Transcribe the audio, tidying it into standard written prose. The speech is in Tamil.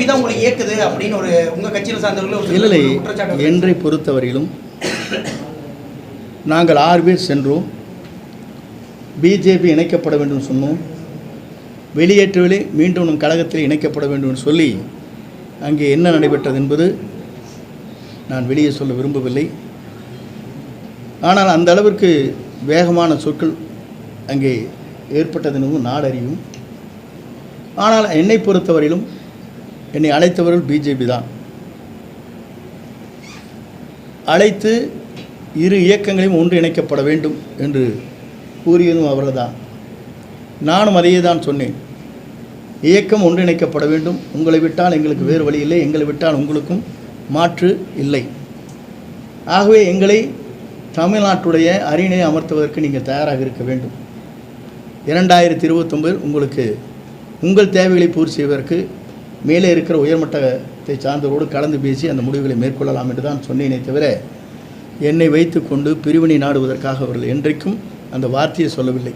பிஜேபி தான் உங்களை இயக்குது அப்படின்னு ஒரு உங்கள் கட்சியில் சார்ந்தவர்கள் இல்லை என்றை பொறுத்தவரையிலும் நாங்கள் 6 பேர் சென்றோம். பிஜேபி இணைக்கப்பட வேண்டும் சொன்னோம். வெளியேற்றவில்லை, மீண்டும் நம் கழகத்தில் இணைக்கப்பட வேண்டும் என்று சொல்லி அங்கே என்ன நடைபெற்றது என்பது நான் வெளியே சொல்ல விரும்பவில்லை. ஆனால் அந்த அளவிற்கு வேகமான சொற்கள் அங்கே ஏற்பட்டது எனவும் நாடறியும். ஆனால் என்னை பொறுத்தவரையிலும் என்னை அழைத்தவர்கள் பிஜேபி தான். அழைத்து இரு இயக்கங்களையும் ஒன்றிணைக்கப்பட வேண்டும் என்று கூறியதும் அவர்கள்தான். நானும் அதையே தான் சொன்னேன். இயக்கம் ஒன்றிணைக்கப்பட வேண்டும். உங்களை விட்டால் எங்களுக்கு வேறு வழி இல்லை, எங்களை விட்டால் உங்களுக்கும் மாற்று இல்லை. ஆகவே எங்களை தமிழ்நாட்டுடைய அரியணையை அமர்த்துவதற்கு நீங்கள் தயாராக இருக்க வேண்டும். 2029 உங்களுக்கு உங்கள் தேவைகளை பூர்த்தி செய்வதற்கு மேலே இருக்கிற உயர்மட்டத்தை சார்ந்தவரோடு கலந்து பேசி அந்த முடிவுகளை மேற்கொள்ளலாம் என்று தான் சொன்னேனே தவிர என்னை வைத்து கொண்டு பிரிவினை நாடுவதற்காக அவர்கள் என்றைக்கும் அந்த வார்த்தையை சொல்லவில்லை.